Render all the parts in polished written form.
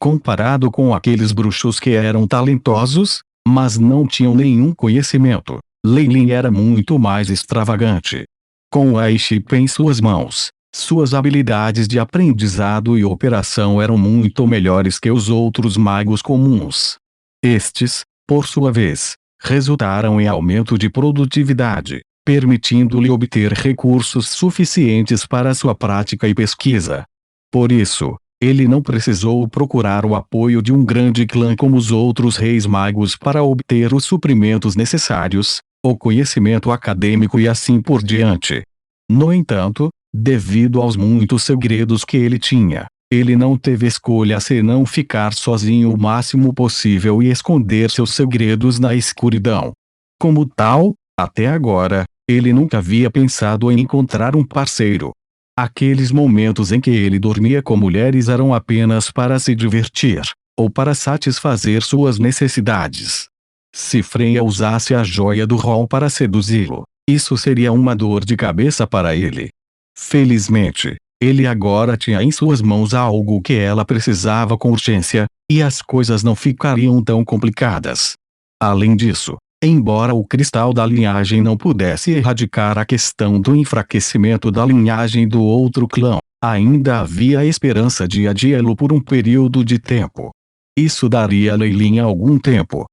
Comparado com aqueles bruxos que eram talentosos, mas não tinham nenhum conhecimento, Lei Lin era muito mais extravagante. Com a chip em suas mãos, suas habilidades de aprendizado e operação eram muito melhores que os outros magos comuns. Estes, por sua vez, resultaram em aumento de produtividade, permitindo-lhe obter recursos suficientes para sua prática e pesquisa. Por isso, ele não precisou procurar o apoio de um grande clã como os outros reis magos para obter os suprimentos necessários, o conhecimento acadêmico e assim por diante. No entanto, devido aos muitos segredos que ele tinha, ele não teve escolha senão ficar sozinho o máximo possível e esconder seus segredos na escuridão. Como tal, até agora, ele nunca havia pensado em encontrar um parceiro. Aqueles momentos em que ele dormia com mulheres eram apenas para se divertir, ou para satisfazer suas necessidades. Se Freya usasse a joia do rol para seduzi-lo, isso seria uma dor de cabeça para ele. Felizmente, ele agora tinha em suas mãos algo que ela precisava com urgência, e as coisas não ficariam tão complicadas. Além disso, embora o cristal da linhagem não pudesse erradicar a questão do enfraquecimento da linhagem do outro clã, ainda havia a esperança de adiá-lo por um período de tempo. Isso daria a Lei Lin algum tempo.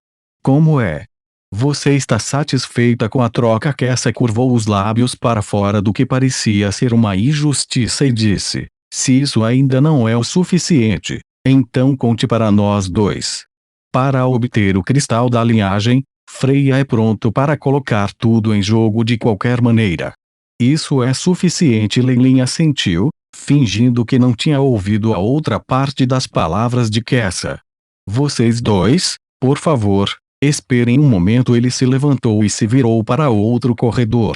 Como é? Você está satisfeita com a troca? Kessa curvou os lábios para fora do que parecia ser uma injustiça e disse: se isso ainda não é o suficiente, então conte para nós dois. Para obter o cristal da linhagem, Freya é pronto para colocar tudo em jogo de qualquer maneira. Isso é suficiente. Lei Lin assentiu, fingindo que não tinha ouvido a outra parte das palavras de Kessa. Vocês dois, por favor, esperem um momento. Ele se levantou e se virou para outro corredor.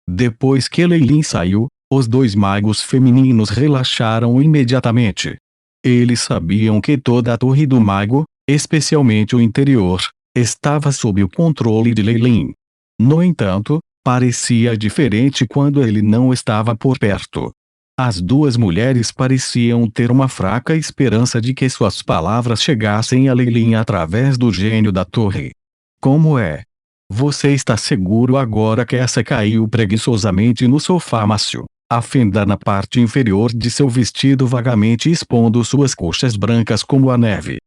Depois que Lei Lin saiu, os dois magos femininos relaxaram imediatamente. Eles sabiam que toda a torre do mago, especialmente o interior, estava sob o controle de Lei Lin. No entanto, parecia diferente quando ele não estava por perto. As duas mulheres pareciam ter uma fraca esperança de que suas palavras chegassem a Lei Lin através do gênio da torre. Como é? Você está seguro agora? Que essa caiu preguiçosamente no sofá macio, a fenda na parte inferior de seu vestido vagamente expondo suas coxas brancas como a neve.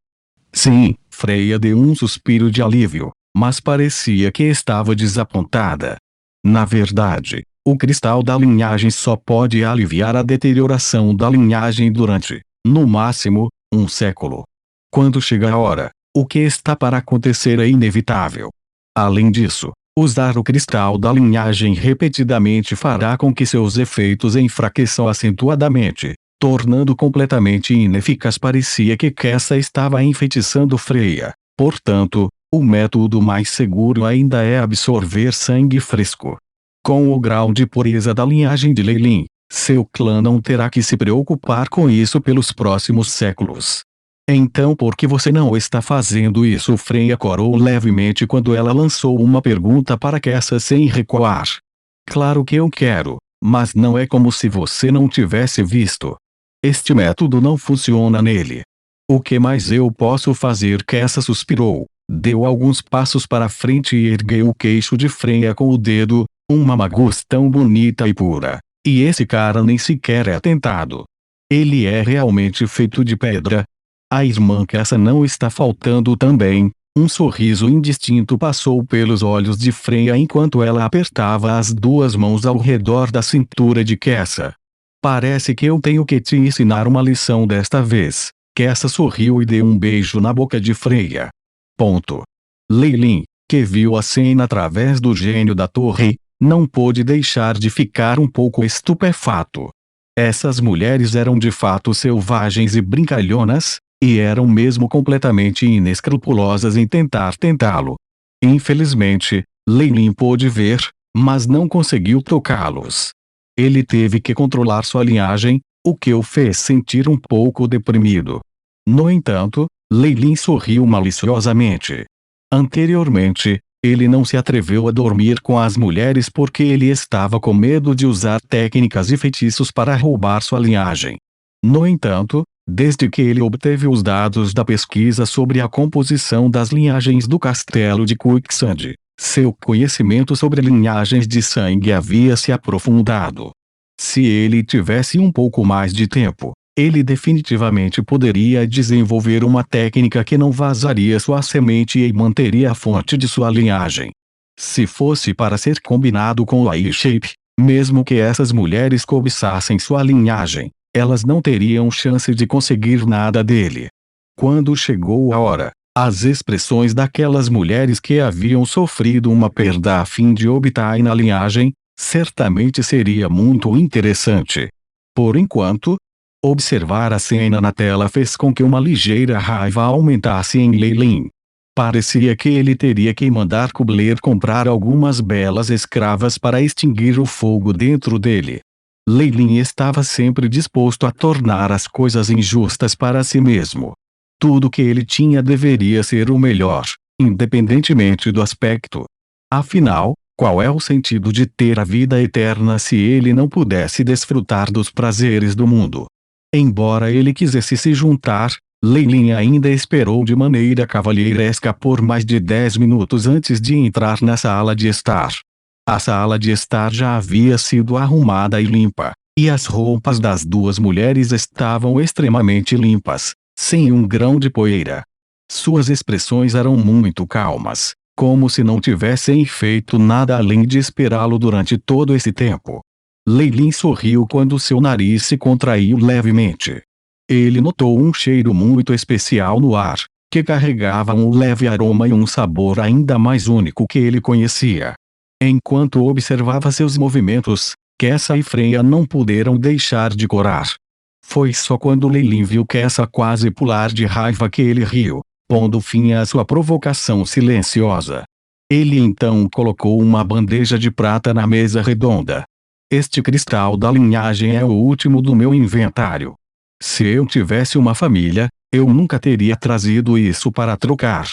Sim, Freya deu um suspiro de alívio, mas parecia que estava desapontada. Na verdade, o cristal da linhagem só pode aliviar a deterioração da linhagem durante, no máximo, um século. Quando chega a hora, o que está para acontecer é inevitável. Além disso, usar o cristal da linhagem repetidamente fará com que seus efeitos enfraqueçam acentuadamente, tornando completamente ineficaz. Parecia que Kessa estava enfeitiçando Freya. Portanto, o método mais seguro ainda é absorver sangue fresco. Com o grau de pureza da linhagem de Lei Lin, seu clã não terá que se preocupar com isso pelos próximos séculos. Então por que você não está fazendo isso? Freya corou levemente quando ela lançou uma pergunta para Kessa sem recuar. Claro que eu quero, mas não é como se você não tivesse visto. Este método não funciona nele. O que mais eu posso fazer? Kessa suspirou, deu alguns passos para frente e ergueu o queixo de Freya com o dedo. Uma magus tão bonita e pura. E esse cara nem sequer é tentado. Ele é realmente feito de pedra. A irmã Kessa não está faltando também. Um sorriso indistinto passou pelos olhos de Freya enquanto ela apertava as duas mãos ao redor da cintura de Kessa. Parece que eu tenho que te ensinar uma lição desta vez. Kessa sorriu e deu um beijo na boca de Freya. Lei Lin, que viu a cena através do gênio da torre, não pôde deixar de ficar um pouco estupefato. Essas mulheres eram de fato selvagens e brincalhonas, e eram mesmo completamente inescrupulosas em tentar tentá-lo. Infelizmente, Lei Lin pôde ver, mas não conseguiu tocá-los. Ele teve que controlar sua linhagem, o que o fez sentir um pouco deprimido. No entanto, Lei Lin sorriu maliciosamente. Anteriormente, ele não se atreveu a dormir com as mulheres porque ele estava com medo de usar técnicas e feitiços para roubar sua linhagem. No entanto, Desde que ele obteve os dados da pesquisa sobre a composição das linhagens do castelo de Quicksand, seu conhecimento sobre linhagens de sangue havia se aprofundado. Se ele tivesse um pouco mais de tempo, ele definitivamente poderia desenvolver uma técnica que não vazaria sua semente e manteria a fonte de sua linhagem. Se fosse para ser combinado com o I-Shape, mesmo que essas mulheres cobiçassem sua linhagem, elas não teriam chance de conseguir nada dele. Quando chegou a hora, as expressões daquelas mulheres que haviam sofrido uma perda a fim de obter na linhagem, certamente seria muito interessante. Por enquanto, observar a cena na tela fez com que uma ligeira raiva aumentasse em Lei Lin. Parecia que ele teria que mandar Kubler comprar algumas belas escravas para extinguir o fogo dentro dele. Lei Lin estava sempre disposto a tornar as coisas injustas para si mesmo. Tudo que ele tinha deveria ser o melhor, independentemente do aspecto. Afinal, qual é o sentido de ter a vida eterna se ele não pudesse desfrutar dos prazeres do mundo? Embora ele quisesse se juntar, Lei Lin ainda esperou de maneira cavalheiresca por mais de 10 minutos antes de entrar na sala de estar. A sala de estar já havia sido arrumada e limpa, e as roupas das duas mulheres estavam extremamente limpas, sem um grão de poeira. Suas expressões eram muito calmas, como se não tivessem feito nada além de esperá-lo durante todo esse tempo. Lei Lin sorriu quando seu nariz se contraiu levemente. Ele notou um cheiro muito especial no ar, que carregava um leve aroma e um sabor ainda mais único que ele conhecia. Enquanto observava seus movimentos, Kessa e Freya não puderam deixar de corar. Foi só quando Lei Lin viu Kessa quase pular de raiva que ele riu, pondo fim à sua provocação silenciosa. Ele então colocou uma bandeja de prata na mesa redonda. Este cristal da linhagem é o último do meu inventário. Se eu tivesse uma família, eu nunca teria trazido isso para trocar.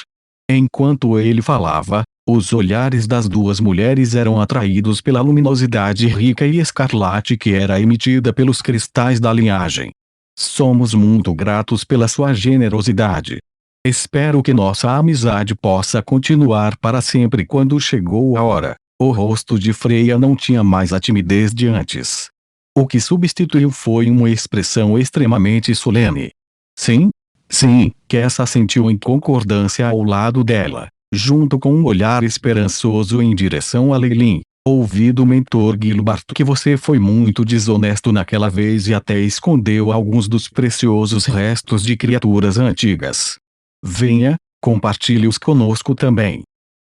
Enquanto ele falava, os olhares das duas mulheres eram atraídos pela luminosidade rica e escarlate que era emitida pelos cristais da linhagem. Somos muito gratos pela sua generosidade. Espero que nossa amizade possa continuar para sempre. Quando chegou a hora, o rosto de Freya não tinha mais a timidez de antes. O que substituiu foi uma expressão extremamente solene. Sim, sim, Kessa sentiu em concordância ao lado dela, junto com um olhar esperançoso em direção a Lei Lin. Ouvi do mentor Gilbert que você foi muito desonesto naquela vez e até escondeu alguns dos preciosos restos de criaturas antigas. Venha, compartilhe-os conosco também.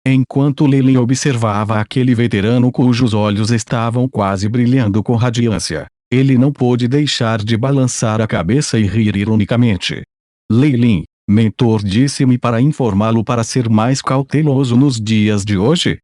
Enquanto Lei Lin observava aquele veterano cujos olhos estavam quase brilhando com radiância, ele não pôde deixar de balançar a cabeça e rir ironicamente. Lei Lin, mentor disse-me para informá-lo para ser mais cauteloso nos dias de hoje?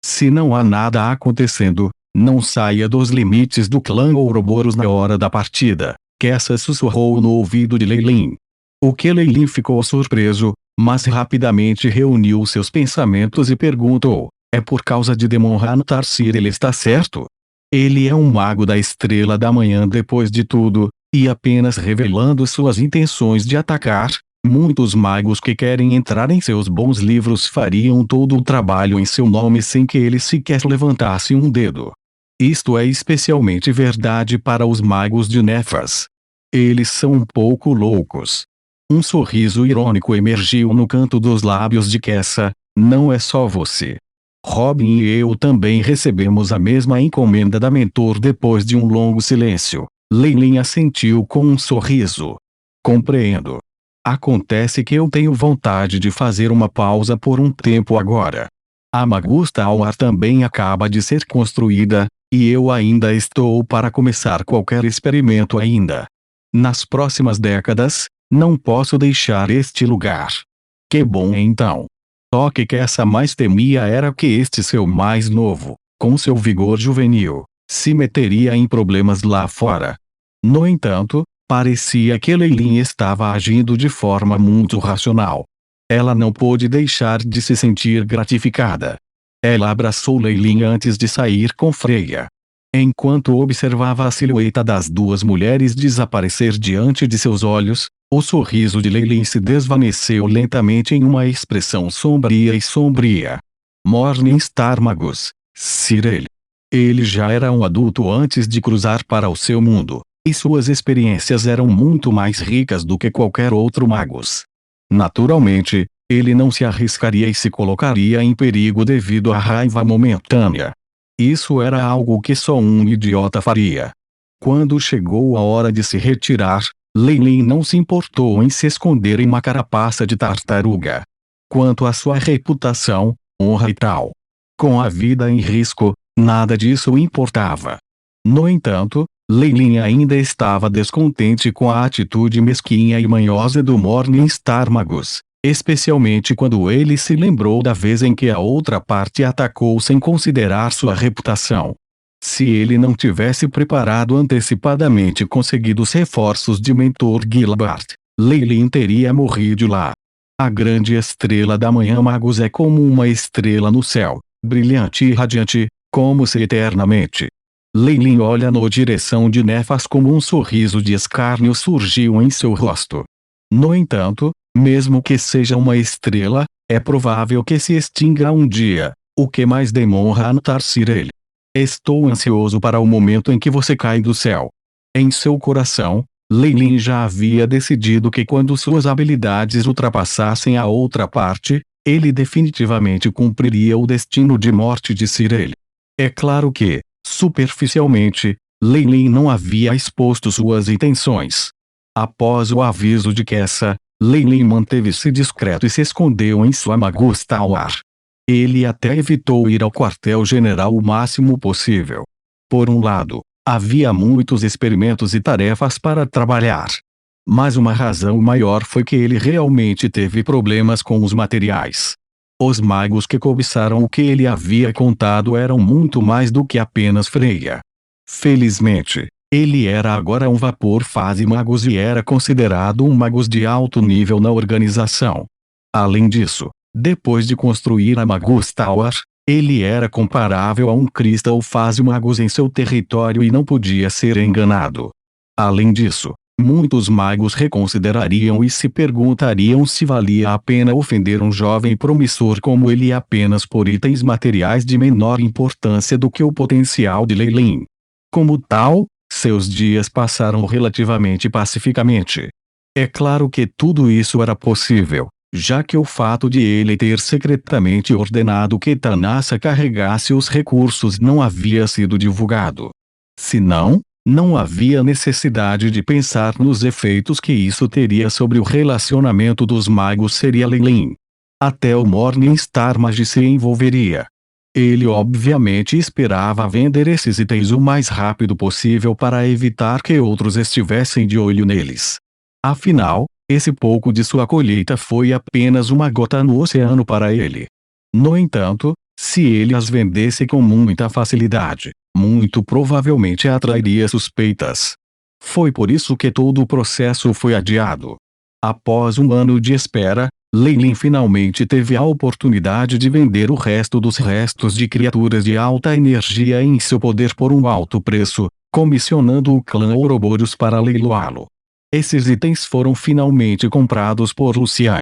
Se não há nada acontecendo, não saia dos limites do clã Ouroboros na hora da partida, Kessa sussurrou no ouvido de Lei Lin. O que Lei Lin ficou surpreso, mas rapidamente reuniu seus pensamentos e perguntou: é por causa de Demonhan Tarsir ele está certo? Ele é um mago da Estrela da Manhã depois de tudo, e apenas revelando suas intenções de atacar, muitos magos que querem entrar em seus bons livros fariam todo o trabalho em seu nome sem que ele sequer levantasse um dedo. Isto é especialmente verdade para os magos de Nefas. Eles são um pouco loucos. Um sorriso irônico emergiu no canto dos lábios de Kessa. Não é só você. Robin e eu também recebemos a mesma encomenda da mentor depois de um longo silêncio. Lei Lin assentiu com um sorriso. Compreendo. Acontece que eu tenho vontade de fazer uma pausa por um tempo agora. A Magusta Almar também acaba de ser construída, e eu ainda estou para começar qualquer experimento ainda. Nas próximas décadas, não posso deixar este lugar. Que bom então. Só que essa mais temia era que este seu mais novo, com seu vigor juvenil, se meteria em problemas lá fora. No entanto, parecia que Lei Lin estava agindo de forma muito racional. Ela não pôde deixar de se sentir gratificada. Ela abraçou Lei Lin antes de sair com Freya. Enquanto observava a silhueta das duas mulheres desaparecer diante de seus olhos, O sorriso de Lei Lin se desvaneceu lentamente em uma expressão sombria. Morningstar Magus, Sir. Ele já era um adulto antes de cruzar para o seu mundo, e suas experiências eram muito mais ricas do que qualquer outro Magus. Naturalmente, ele não se arriscaria e se colocaria em perigo devido à raiva momentânea. Isso era algo que só um idiota faria. Quando chegou a hora de se retirar, Lei Lin não se importou em se esconder em uma carapaça de tartaruga. Quanto à sua reputação, honra e tal, com a vida em risco, nada disso importava. No entanto, Lei Lin ainda estava descontente com a atitude mesquinha e manhosa do Morningstar Magus, especialmente quando ele se lembrou da vez em que a outra parte atacou sem considerar sua reputação. Se ele não tivesse preparado antecipadamente conseguido os reforços de mentor Gilbert, Lei Lin teria morrido lá. A grande estrela da manhã Magus é como uma estrela no céu, brilhante e radiante, como se eternamente. Lei Lin olha na direção de Nefas como um sorriso de escárnio surgiu em seu rosto. No entanto, mesmo que seja uma estrela, é provável que se extinga um dia, o que mais demonstra notar Sir. Estou ansioso para o momento em que você cai do céu. Em seu coração, Lei Lin já havia decidido que quando suas habilidades ultrapassassem a outra parte, ele definitivamente cumpriria o destino de morte de Sir. É claro que, superficialmente, Lei Lin não havia exposto suas intenções. Após o aviso de Kessa, Lei Lin manteve-se discreto e se escondeu em sua Magus Tower. Ele até evitou ir ao quartel-general o máximo possível. Por um lado, havia muitos experimentos e tarefas para trabalhar. Mas uma razão maior foi que ele realmente teve problemas com os materiais. Os magos que cobiçaram o que ele havia contado eram muito mais do que apenas Freya. Felizmente, ele era agora um vapor fase Magus e era considerado um Magus de alto nível na organização. Além disso, depois de construir a Magus Tower, ele era comparável a um Crystal Phase Magus em seu território e não podia ser enganado. Além disso, muitos magos reconsiderariam e se perguntariam se valia a pena ofender um jovem promissor como ele apenas por itens materiais de menor importância do que o potencial de Lei Lin. Como tal, seus dias passaram relativamente pacificamente. É claro que tudo isso era possível, já que o fato de ele ter secretamente ordenado que Tanasa carregasse os recursos não havia sido divulgado. Se não, não havia necessidade de pensar nos efeitos que isso teria sobre o relacionamento dos magos seria Lei Lin. Até o Morningstar Mage se envolveria. Ele obviamente esperava vender esses itens o mais rápido possível para evitar que outros estivessem de olho neles. Afinal, esse pouco de sua colheita foi apenas uma gota no oceano para ele. No entanto, se ele as vendesse com muita facilidade, muito provavelmente atrairia suspeitas. Foi por isso que todo o processo foi adiado. Após um ano de espera, Lei Lin finalmente teve a oportunidade de vender o resto dos restos de criaturas de alta energia em seu poder por um alto preço, comissionando o clã Ouroboros para leiloá-lo. Esses itens foram finalmente comprados por Lucian.